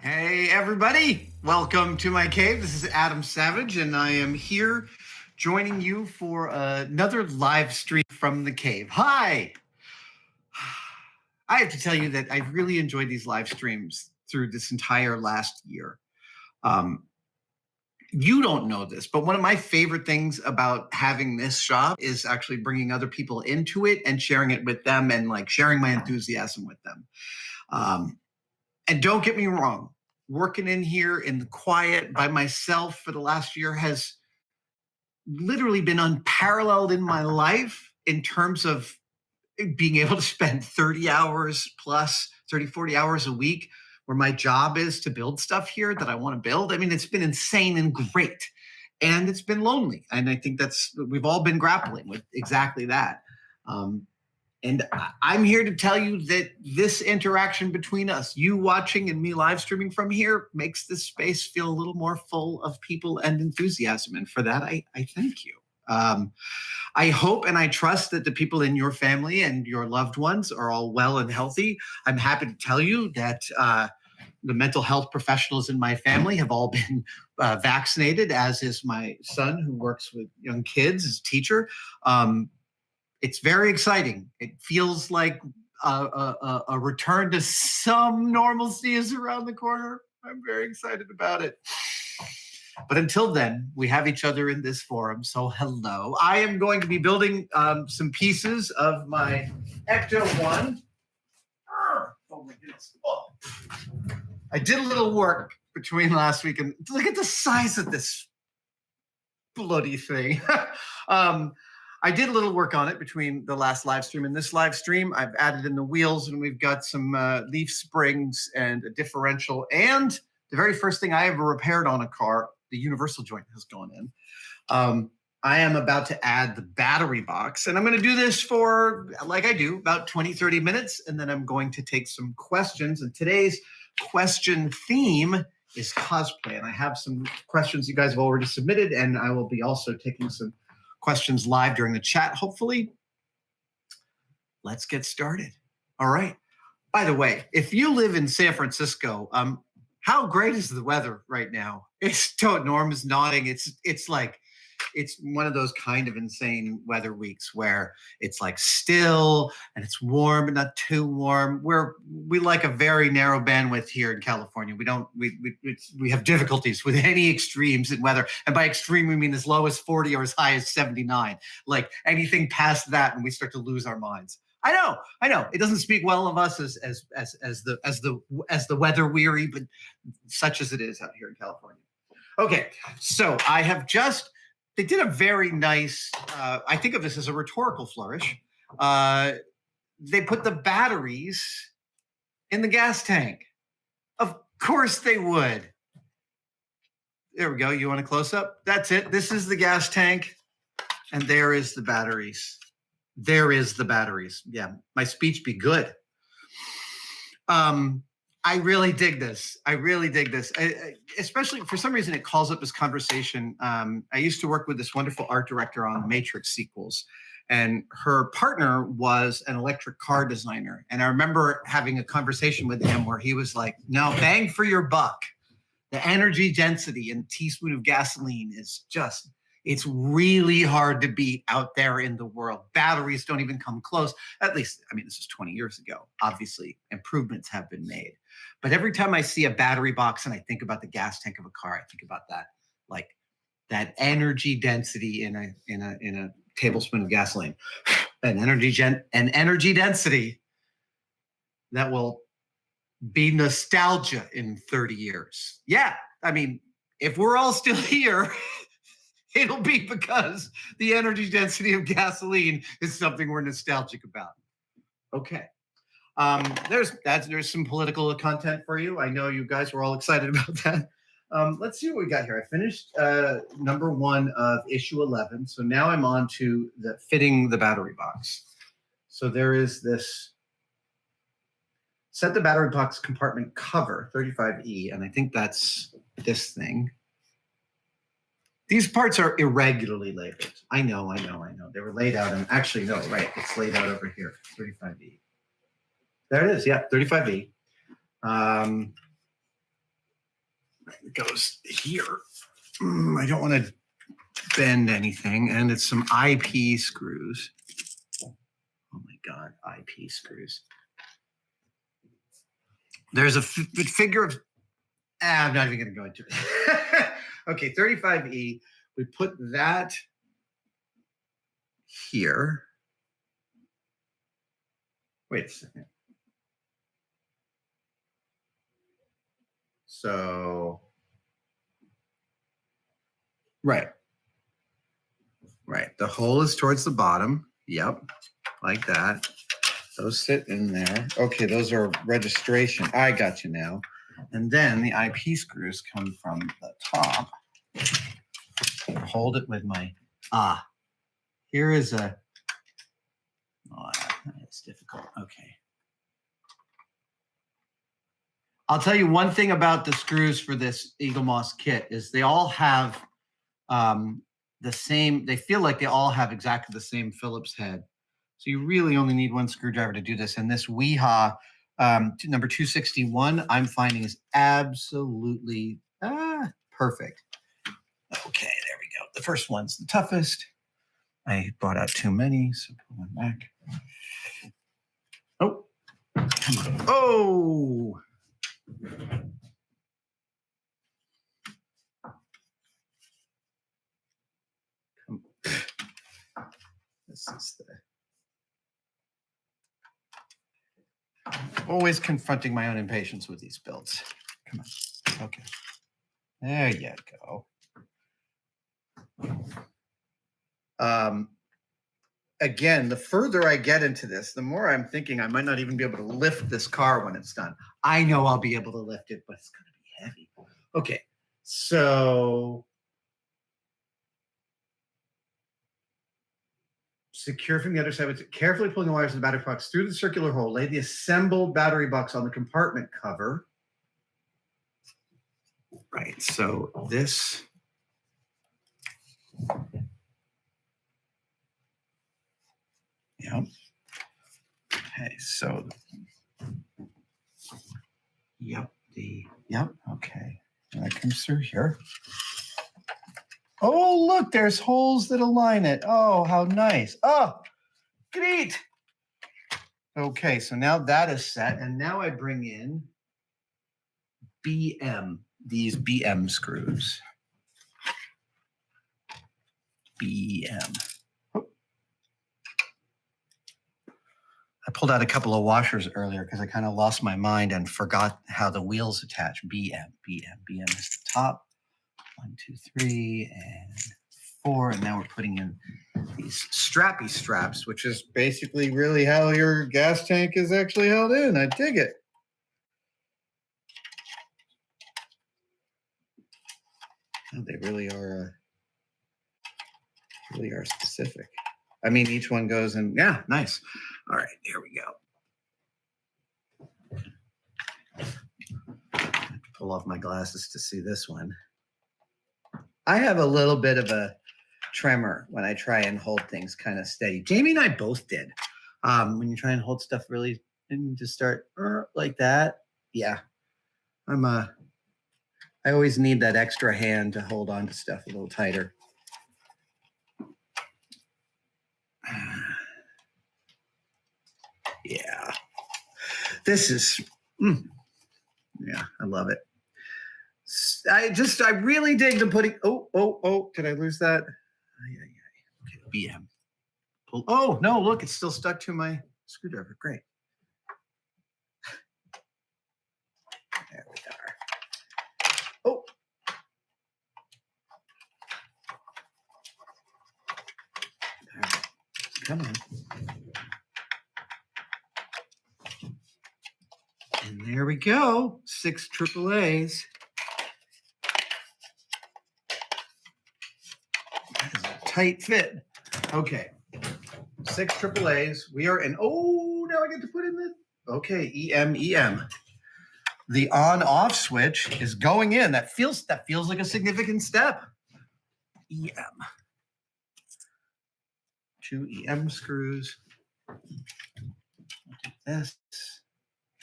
Hey, everybody. Welcome to my cave. This is Adam Savage, and I am here joining you for another live stream from the cave. Hi. I have to tell you that I've really enjoyed these live streams through this entire last year. You don't know this, but one of my favorite things about having this shop is actually bringing other people into it and sharing it with them and like sharing my enthusiasm with them. And don't get me wrong, working in here in the quiet by myself for the last year has literally been unparalleled in my life in terms of being able to spend 30 hours plus 30, 40 hours a week where my job is to build stuff here that I want to build. I mean, it's been insane and great. And it's been lonely. And I think we've all been grappling with exactly that. And I'm here to tell you that this interaction between us, you watching and me live streaming from here, makes this space feel a little more full of people and enthusiasm. And for that, I thank you. I hope and I trust that the people in your family and your loved ones are all well and healthy. I'm happy to tell you that the mental health professionals in my family have all been vaccinated, as is my son who works with young kids as a teacher. It's very exciting. It feels like a return to some normalcy is around the corner. I'm very excited about it. But until then, we have each other in this forum. So hello. I am going to be building some pieces of my Ecto-1. Oh my goodness. Oh. I did a little work between last week and look at the size of this bloody thing. I did a little work on it between the last live stream and this live stream. I've added in the wheels and we've got some leaf springs and a differential. And the very first thing I ever repaired on a car, the universal joint has gone in. I am about to add the battery box. And I'm going to do this for, like I do, about 20, 30 minutes. And then I'm going to take some questions. And today's question theme is cosplay. And I have some questions you guys have already submitted. And I will be also taking some questions live during the chat, hopefully. Let's get started. All right. By the way, if you live in San Francisco, how great is the weather right now? Norm is nodding. It's like, it's one of those kind of insane weather weeks where it's like still and it's warm but not too warm. We like a very narrow bandwidth here in California. We have difficulties with any extremes in weather, and by extreme we mean as low as 40 or as high as 79. Like anything past that, and we start to lose our minds. I know. It doesn't speak well of us as the weather weary, but such as it is out here in California. Okay, so I have just. They did a very nice, I think of this as a rhetorical flourish. They put the batteries in the gas tank. Of course they would. There we go. You want a close up? That's it. This is the gas tank. And there is the batteries. There is the batteries. Yeah, my speech be good. I really dig this. Especially for some reason, it calls up this conversation. I used to work with this wonderful art director on the Matrix sequels, and her partner was an electric car designer. And I remember having a conversation with him where he was like, no, bang for your buck. The energy density in a teaspoon of gasoline is just, it's really hard to beat out there in the world. Batteries don't even come close. At least, I mean, this is 20 years ago. Obviously, improvements have been made. But every time I see a battery box and I think about the gas tank of a car, I think about that, like that energy density in a tablespoon of gasoline. An energy density that will be nostalgia in 30 years. Yeah, I mean, if we're all still here, it'll be because the energy density of gasoline is something we're nostalgic about. Okay. There's some political content for you. I know you guys were all excited about that. Let's see what we got here. I finished number 1 of issue 11. So now I'm on to the fitting the battery box. So there is this set the battery box compartment cover, 35E, and I think that's this thing. These parts are irregularly labeled. I know. They were laid out, and actually, no, right, it's laid out over here, 35E. There it is, yeah, 35E. It goes here. I don't want to bend anything, and it's some IP screws. Oh my God, IP screws. There's a figure of, I'm not even going to go into it. Okay, 35E. We put that here. Wait a second. So, right. The hole is towards the bottom. Yep, like that. Those sit in there. Okay, those are registration. I got you now. And then the IP screws come from the top. Hold it with my, here is a, it's difficult. Okay. I'll tell you one thing about the screws for this Eagle Moss kit is they all have the same, they feel like they all have exactly the same Phillips head. So you really only need one screwdriver to do this. And this Weehaw number 261, I'm finding is absolutely perfect. Okay, there we go. The first one's the toughest. I brought out too many, so put one back. Oh, come on. Oh! This is always confronting my own impatience with these builds. Come on. Okay. There you go. Again, the further I get into this, the more I'm thinking I might not even be able to lift this car when it's done. I know I'll be able to lift it, but it's going to be heavy. Okay, so secure from the other side. With carefully pulling the wires of the battery box through the circular hole. Lay the assembled battery box on the compartment cover. Right, so this. Yep. Okay, so. Yep. Okay. And that comes through here. Oh, look, there's holes that align it. Oh, how nice. Oh, great. Okay, so now that is set. And now I bring in these BM screws. BM. Oh. I pulled out a couple of washers earlier because I kind of lost my mind and forgot how the wheels attach. BM is the top. 1, 2, 3, and 4. And now we're putting in these strappy straps, which is basically really how your gas tank is actually held in. I dig it. Oh, they really are specific. I mean, each one goes in. Yeah, nice. All right, here we go. Pull off my glasses to see this one. I have a little bit of a tremor when I try and hold things kind of steady. Jamie and I both did. When you try and hold stuff really and just start like that. Yeah, I always need that extra hand to hold on to stuff a little tighter. Yeah, this is, yeah, I love it. I really dig the putting. Oh, did I lose that? Okay, BM. Pull. Oh, no, look, it's still stuck to my screwdriver. Great. There we are. Oh. Come on. And there we go. 6 AAAs. That is a tight fit. Okay. 6 AAAs. We are in. Oh, now I get to put in the. Okay, EM. The on-off switch is going in. That feels like a significant step. EM. 2 EM screws. I'll do this.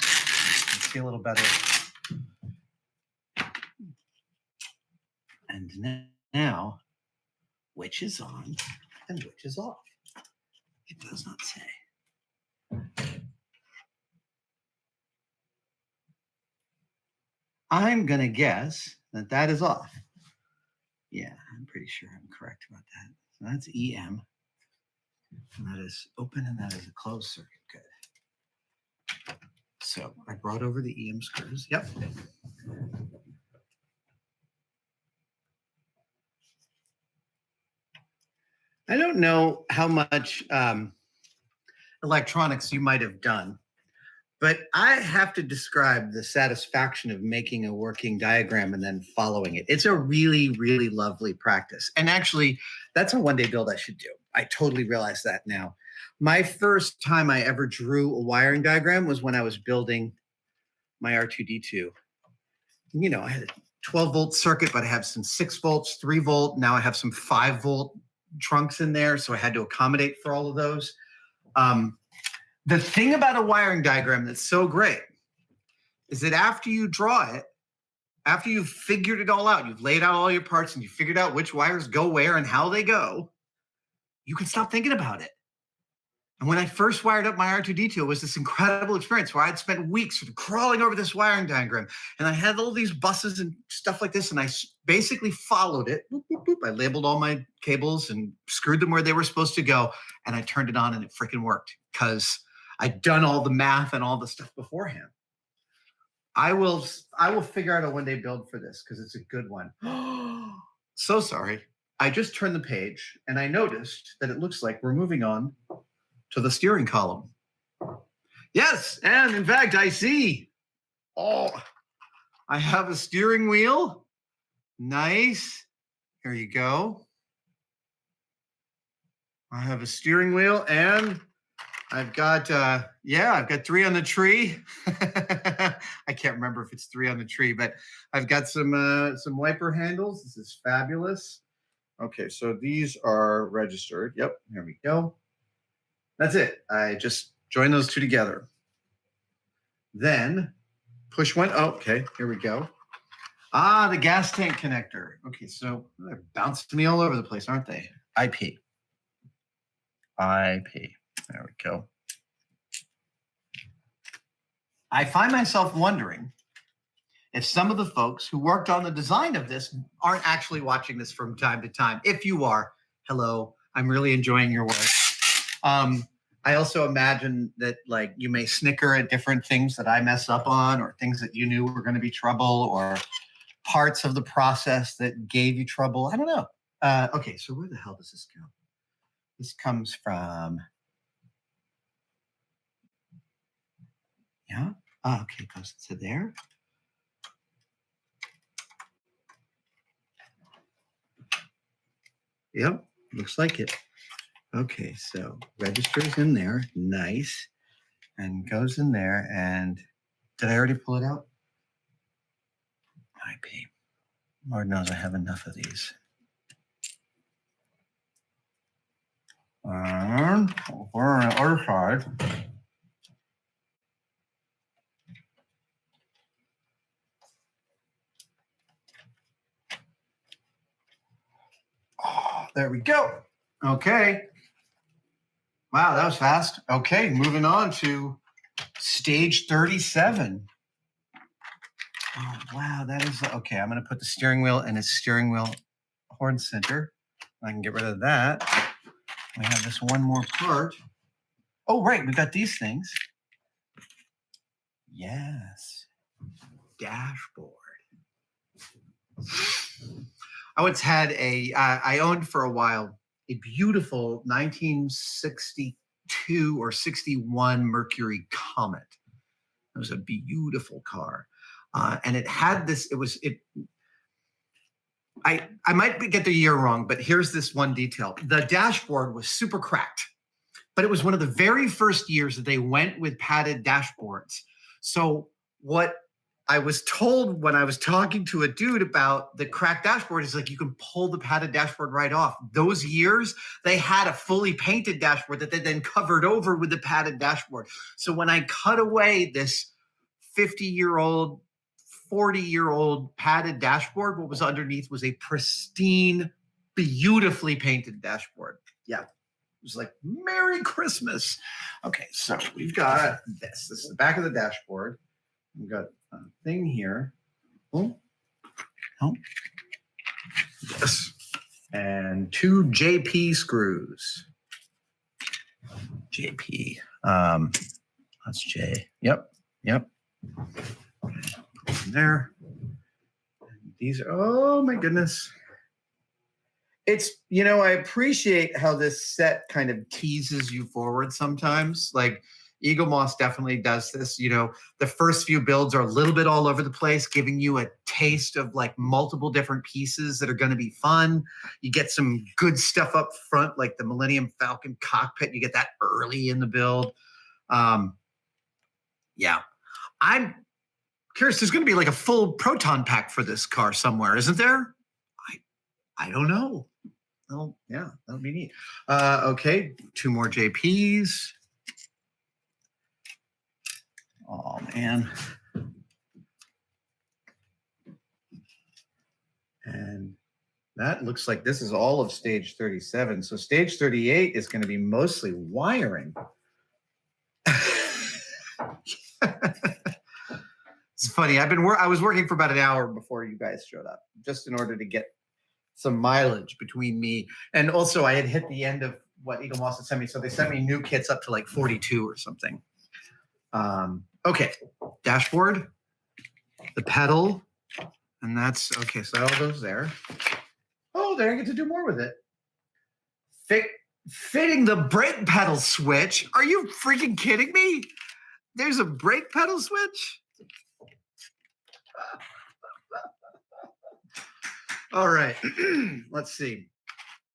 See a little better. And now, which is on and which is off? It does not say. I'm going to guess that that is off. Yeah, I'm pretty sure I'm correct about that. So that's EM. And that is open and that is a closed circuit. Good. So I brought over the EM screws. Yep. I don't know how much electronics you might have done, but I have to describe the satisfaction of making a working diagram and then following it. It's a really, really lovely practice. And actually, that's a one-day build I should do. I totally realize that now. My first time I ever drew a wiring diagram was when I was building my R2D2. You know, I had a 12-volt circuit, but I have some 6 volts, 3 volt. Now I have some 5-volt trunks in there, so I had to accommodate for all of those. The thing about a wiring diagram that's so great is that after you draw it, after you've figured it all out, you've laid out all your parts and you figured out which wires go where and how they go, you can stop thinking about it. And when I first wired up my R2D2, it was this incredible experience where I'd spent weeks sort of crawling over this wiring diagram. And I had all these buses and stuff like this. And I basically followed it. Boop, boop, boop. I labeled all my cables and screwed them where they were supposed to go. And I turned it on and it freaking worked because I'd done all the math and all the stuff beforehand. I will figure out a one-day build for this because it's a good one. So sorry. I just turned the page and I noticed that it looks like we're moving on to the steering column. Yes, and in fact, I see. Oh, I have a steering wheel. Nice. Here you go. I have a steering wheel and I've got, I've got 3 on the tree. I can't remember if it's 3 on the tree, but I've got some wiper handles. This is fabulous. Okay, so these are registered. Yep, here we go. That's it. I just join those two together. Then push one. Oh, okay, here we go. Ah, the gas tank connector. Okay, so they're bouncing me all over the place, aren't they? IP. There we go. I find myself wondering if some of the folks who worked on the design of this aren't actually watching this from time to time. If you are, hello, I'm really enjoying your work. I also imagine that like you may snicker at different things that I mess up on or things that you knew were going to be trouble or parts of the process that gave you trouble. I don't know. Okay, so where the hell does this go? This comes from, yeah. Oh, okay, it goes to there. Yep, looks like it. Okay, so registers in there, nice, and goes in there. And did I already pull it out? IP. Lord knows I have enough of these. And over on the other side, oh, there we go. Okay. Wow, that was fast. Okay, moving on to stage 37. Oh, wow, that is, okay, I'm going to put the steering wheel in its steering wheel horn center. I can get rid of that. We have this one more part. Oh, right, we got these things. Yes, dashboard. I once had I owned for a while a beautiful 1962 or 61 Mercury Comet. It was a beautiful car. And it had this, I might get the year wrong, but here's this one detail. The dashboard was super cracked, but it was one of the very first years that they went with padded dashboards. So what I was told when I was talking to a dude about the cracked dashboard is like, you can pull the padded dashboard right off. Those years, they had a fully painted dashboard that they then covered over with the padded dashboard. So when I cut away this 50-year-old 40-year-old padded dashboard. What was underneath was a pristine, beautifully painted dashboard. Yeah. It was like, Merry Christmas. Okay, so we've got this. This is the back of the dashboard. We've got a thing here. Oh, yes. And 2 JP screws. JP. That's J. Yep. There. These are, oh my goodness. It's, I appreciate how this set kind of teases you forward sometimes. Like Eagle Moss definitely does this. The first few builds are a little bit all over the place, giving you a taste of like multiple different pieces that are going to be fun. You get some good stuff up front, like the Millennium Falcon cockpit. You get that early in the build. Yeah. I'm curious, there's going to be like a full proton pack for this car somewhere, isn't there? I don't know. Oh, yeah, that would be neat. Okay, 2 more JPs. Oh, man. And that looks like this is all of stage 37. So stage 38 is going to be mostly wiring. It's funny. I was working for about an hour before you guys showed up, just in order to get some mileage between me. And also I had hit the end of what Eagle Moss had sent me. So they sent me new kits up to like 42 or something. Okay. Dashboard, the pedal, and that's okay. So that all goes there. Oh, there I get to do more with it. Fitting the brake pedal switch. Are you freaking kidding me? There's a brake pedal switch? All right. Let's see.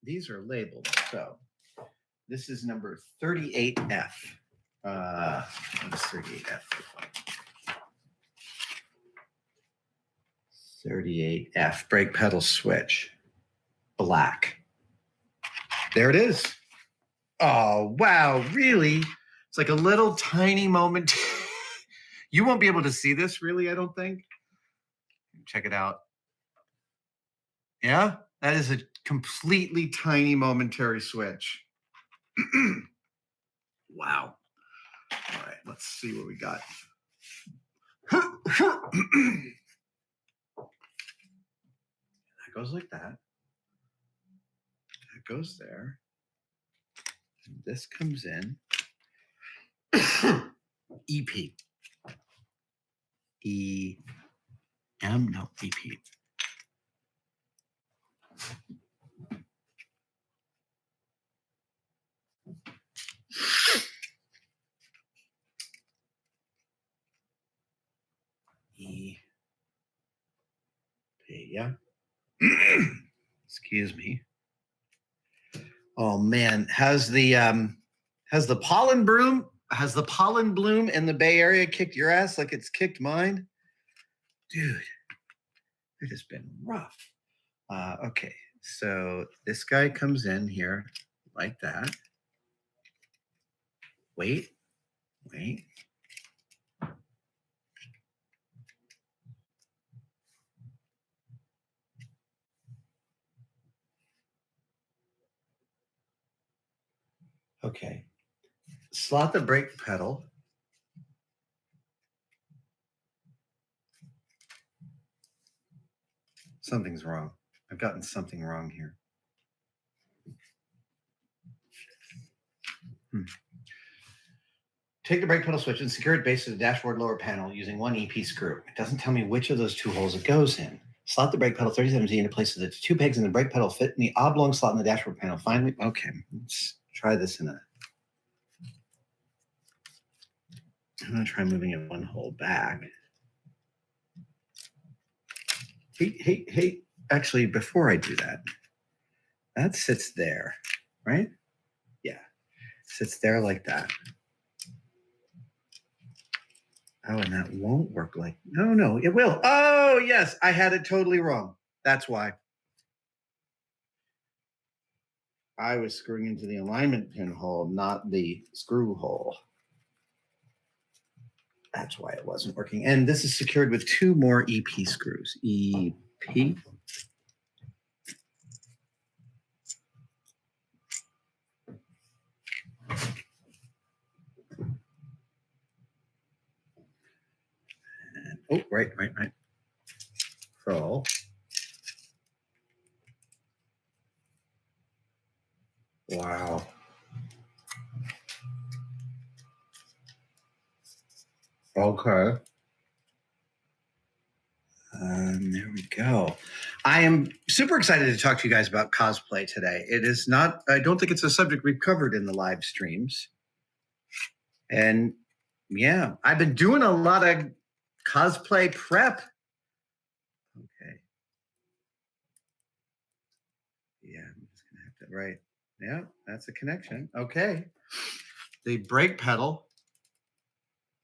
These are labeled. So this is number 38F. What does 38F look like? 38F, brake pedal switch. Black. There it is. Oh, wow. Really? It's like a little tiny moment. You won't be able to see this, really, I don't think. Check it out. Yeah, that is a completely tiny momentary switch. Wow. All right, let's see what we got. That goes like that. That goes there. And this comes in. EP. EP. Yeah. Excuse me. Oh man, has the pollen bloom in the Bay Area kicked your ass like it's kicked mine? Dude, it has been rough. Okay, so this guy comes in here like that. Wait. Okay, slot the brake pedal. Something's wrong. I've gotten something wrong here. Take the brake pedal switch and secure it base to the dashboard lower panel using 1 EP screw. It doesn't tell me which of those 2 holes it goes in. Slot the brake pedal 37Z into place so that the 2 pegs in the brake pedal fit in the oblong slot in the dashboard panel. Finally, okay, let's try this in a... I'm going to try moving it 1 hole back. Hey. Actually, before I do that, that sits there, right? Yeah, sits there like that. Oh, and that won't work like, no, it will. Oh, yes, I had it totally wrong. That's why. I was screwing into the alignment pin hole, not the screw hole. That's why it wasn't working. And this is secured with 2 more EP screws. EP. And, oh, right. Pro. Wow. Okay. There we go. I am super excited to talk to you guys about cosplay today. It is not, I don't think it's a subject we've covered in the live streams. And yeah, I've been doing a lot of cosplay prep. Okay. Yeah, I'm just going to have to, right. Yeah, that's a connection. Okay. The brake pedal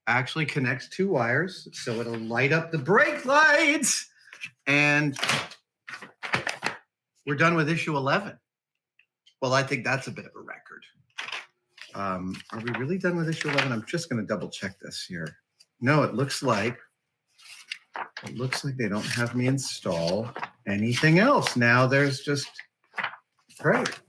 actually connects 2 wires, so it'll light up the brake lights. And we're done with issue 11. Well, I think that's a bit of a record. Are we really done with issue 11? I'm just going to double check this here. No, it looks like they don't have me install anything else. Now there's just, great.